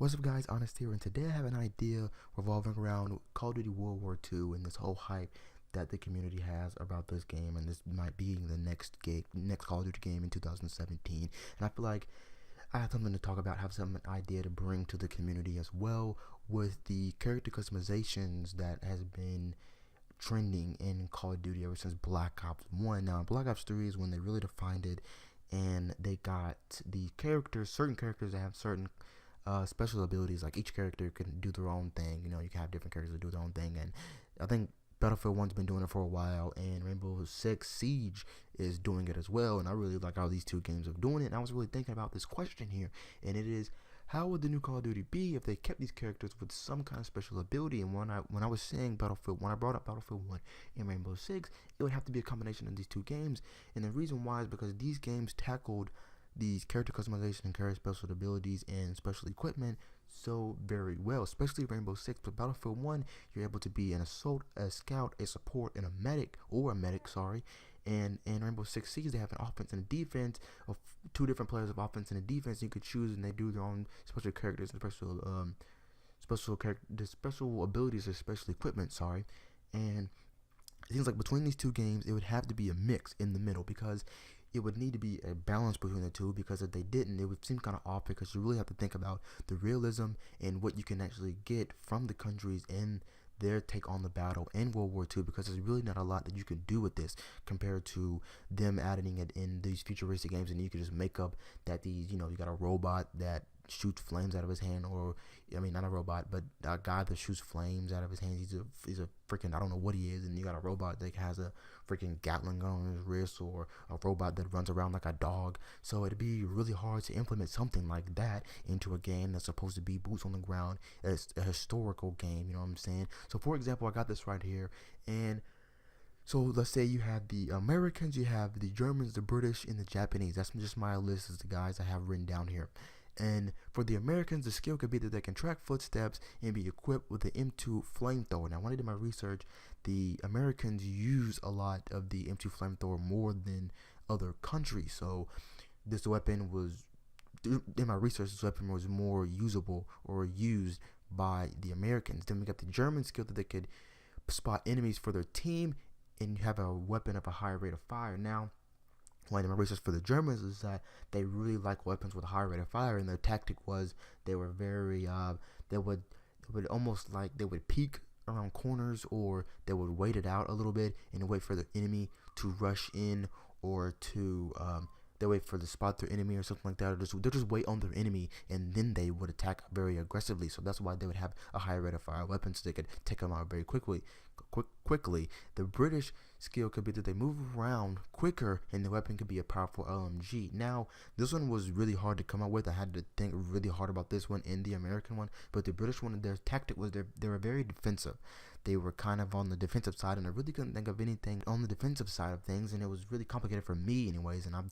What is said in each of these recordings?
What's up, guys? Honest here, and today I have an idea revolving around Call of Duty World War II and this whole hype that the community has about this game, and this might be the next Call of Duty game in 2017. And I feel like I have something to talk about, have some idea to bring to the community as well with the character customizations that has been trending in Call of Duty ever since Black Ops 1. Now, Black Ops 3 is when they really defined it, and they got the characters, certain characters that have certain special abilities. Like each character can do their own thing. You know, you can have different characters that do their own thing, and I think Battlefield 1's been doing it for a while, and Rainbow Six Siege is doing it as well. And I really like how these two games are doing it. And I was really thinking about this question here, and it is, how would the new Call of Duty be if they kept these characters with some kind of special ability? And when I was saying Battlefield, when I brought up Battlefield 1 and Rainbow Six, it would have to be a combination of these two games. And the reason why is because these games tackled these character customization and character special abilities and special equipment so very well, especially Rainbow Six. But Battlefield 1, you're able to be an assault, a scout, a support, and a medic, and in Rainbow Six Siege, they have an offense and a defense of two different players of offense and a defense you could choose, and they do their own special characters and special abilities or special equipment. And it seems like between these two games, it would have to be a mix in the middle, because it would need to be a balance between the two, because if they didn't, it would seem kind of off, because you really have to think about the realism and what you can actually get from the countries in their take on the battle in World War II, because there's really not a lot that you can do with this compared to them adding it in these futuristic games. And you can just make up that you got a robot that shoots flames out of his hand, or I mean, not a robot, but a guy that shoots flames out of his hand. He's a freaking, I don't know what he is. And you got a robot that has a freaking Gatling gun on his wrist, or a robot that runs around like a dog. So it'd be really hard to implement something like that into a game that's supposed to be boots on the ground. It's a historical game, you know what I'm saying? So for example, I got this right here, and so let's say you have the Americans, you have the Germans, the British, and the Japanese. That's just my list of the guys I have written down here. And for the Americans, the skill could be that they can track footsteps and be equipped with the M2 flamethrower. Now, when I did my research, the Americans use a lot of the M2 flamethrower more than other countries. So this weapon was, in my research, this weapon was more usable or used by the Americans. Then we got the German skill that they could spot enemies for their team and have a weapon of a higher rate of fire. Now, one of my research for the Germans is that they really like weapons with a high rate of fire, and their tactic was they were very they would almost like they would peek around corners, or they would wait it out a little bit and wait for the enemy to rush in, or to they wait for the spot their enemy or something like that, or they'll just wait on their enemy, and then they would attack very aggressively. So that's why they would have a higher rate of fire weapons, so they could take them out very quickly. The British skill could be that they move around quicker, and the weapon could be a powerful LMG. Now, this one was really hard to come up with. I had to think really hard about this one and the American one, but the British one, their tactic was they were very defensive. They were kind of on the defensive side, and I really couldn't think of anything on the defensive side of things, and it was really complicated for me anyways. And I'm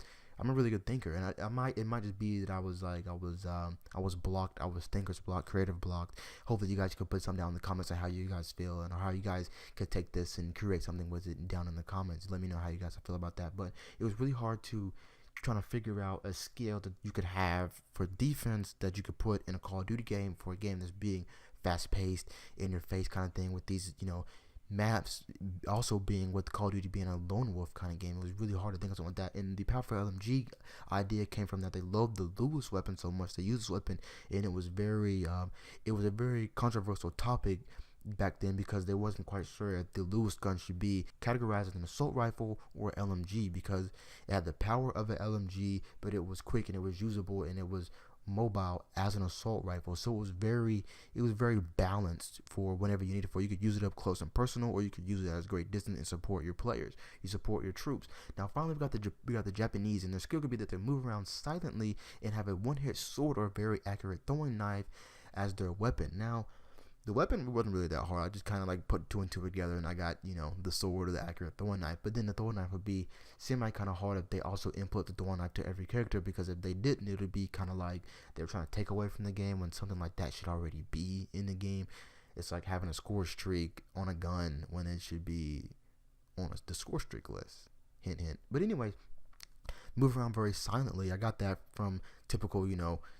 a really good thinker, and it might just be that I was blocked. I was thinker's blocked, creative blocked. Hopefully you guys could put something down in the comments on how you guys feel, and or how you guys could take this and create something with it down in the comments. Let me know how you guys feel about that. But it was really hard to trying to figure out a skill that you could have for defense that you could put in a Call of Duty game, for a game that's being fast paced, in your face kind of thing, with these maps also being, with Call of Duty being a lone wolf kind of game. It was really hard to think of something like that. And the powerful LMG idea came from that they loved the Lewis weapon so much. They used this weapon, and it was a very controversial topic back then, because they wasn't quite sure if the Lewis gun should be categorized as an assault rifle or LMG, because it had the power of an LMG, but it was quick and it was usable and it was mobile as an assault rifle. So it was very balanced for whenever you need it for. You could use it up close and personal, or you could use it as great distance and support your players. You support your troops. Now finally we got the Japanese, and their skill could be that they move around silently and have a one-hit sword or very accurate throwing knife as their weapon. Now, the weapon wasn't really that hard. I just kind of like put two and two together, and I got, the sword or the accurate throwing knife. But then the throwing knife would be semi kind of hard if they also input the throwing knife to every character, because if they didn't, it would be kind of like they were trying to take away from the game when something like that should already be in the game. It's like having a score streak on a gun when it should be on the score streak list. Hint, hint. But anyway, move around very silently. I got that from typical,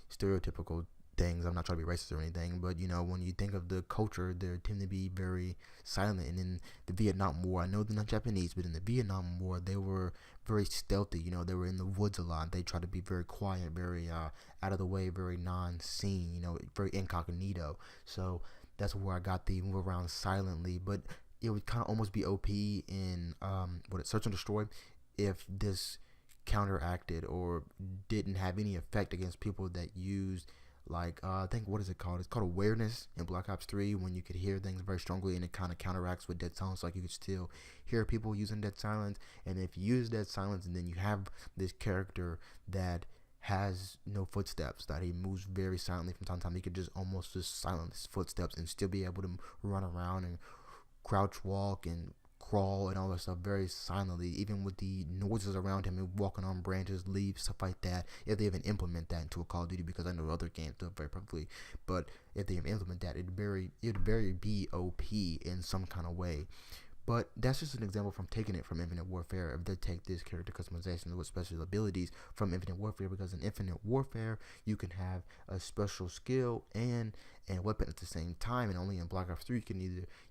stereotypical things. I'm not trying to be racist or anything, but when you think of the culture, they tend to be very silent. And in the Vietnam War, I know they're not Japanese, but in the Vietnam War, they were very stealthy. They were in the woods a lot. They tried to be very quiet, very out of the way, very non-seen. Very incognito. So that's where I got the move around silently. But it would kind of almost be OP in Search and Destroy if this counteracted or didn't have any effect against people that used I think, what is it called? It's called awareness in Black Ops 3, when you could hear things very strongly, and it kind of counteracts with dead silence. Like, you could still hear people using dead silence, and if you use dead silence and then you have this character that has no footsteps, that he moves very silently from time to time, he could just almost just silence his footsteps and still be able to run around and crouch walk and crawl and all that stuff very silently, even with the noises around him and walking on branches, leaves, stuff like that. If they even implement that into a Call of Duty, because I know other games do it very perfectly, but if they implement that, it'd very be OP in some kind of way. But that's just an example from taking it from Infinite Warfare. If they take this character customization with special abilities from Infinite Warfare, because in Infinite Warfare you can have a special skill and weapon at the same time, and only in Black Ops 3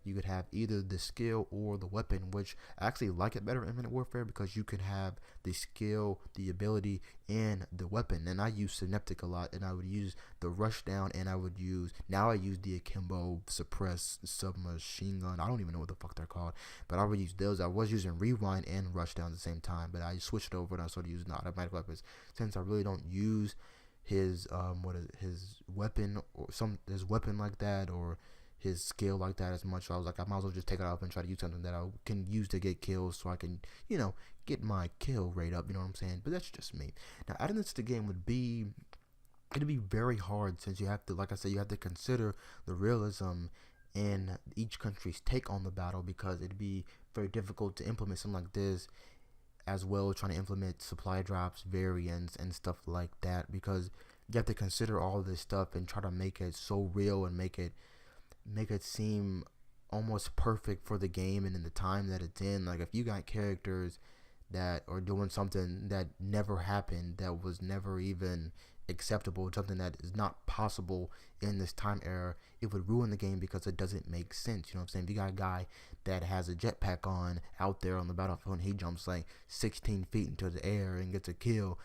you could have either the skill or the weapon, which I actually like it better in Infinite Warfare, because you could have the skill, the ability, and the weapon. And I use Synaptic a lot, and I would use the Rushdown, and I use the Akimbo Suppress Submachine Gun. I don't even know what the fuck they're called, but I would use those. I was using Rewind and Rushdown at the same time, but I switched over and I started using the automatic weapons, since I really don't use his weapon or his weapon like that, or his skill like that as much. So I was like, I might as well just take it off and try to use something that I can use to get kills, so I can get my kill rate up. You know what I'm saying? But that's just me. Now, adding this to the game it'd be very hard, since you have to, like I said, you have to consider the realism in each country's take on the battle, because it'd be very difficult to implement something like this, as well as trying to implement supply drops, variants, and stuff like that, because you have to consider all of this stuff and try to make it so real and make it seem almost perfect for the game and in the time that it's in. Like, if you got characters that are doing something that never happened, that was never even acceptable, something that is not possible in this time era, it would ruin the game, because it doesn't make sense. You know what I'm saying? If you got a guy that has a jetpack on out there on the battlefield, and he jumps like 16 feet into the air and gets a kill,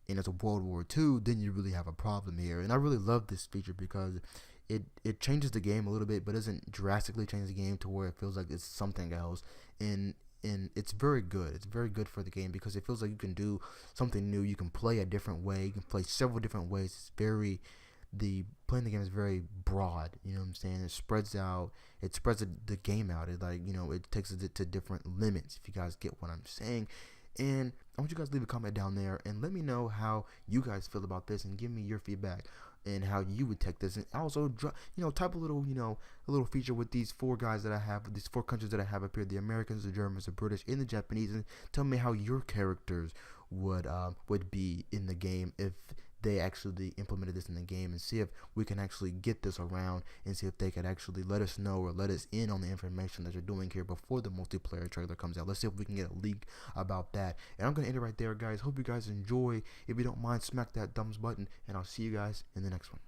and it's a World War II, then you really have a problem here. And I really love this feature, because it changes the game a little bit, but doesn't drastically change the game to where it feels like it's something else. And it's very good. It's very good for the game, because it feels like you can do something new. You can play a different way. You can play several different ways. Playing the game is very broad. You know what I'm saying? It spreads out. It spreads the game out. It it takes it to different limits, if you guys get what I'm saying. And I want you guys to leave a comment down there and let me know how you guys feel about this, and give me your feedback and how you would take this. And also, type a little feature with these four guys that I have, with these four countries that I have up here: the Americans, the Germans, the British, and the Japanese. And tell me how your characters would be in the game if they actually implemented this in the game, and see if we can actually get this around, and see if they could actually let us know or let us in on the information that they're doing here before the multiplayer trailer comes out. Let's see if we can get a leak about that. And I'm going to end it right there, guys. Hope you guys enjoy. If you don't mind, smack that thumbs button, and I'll see you guys in the next one.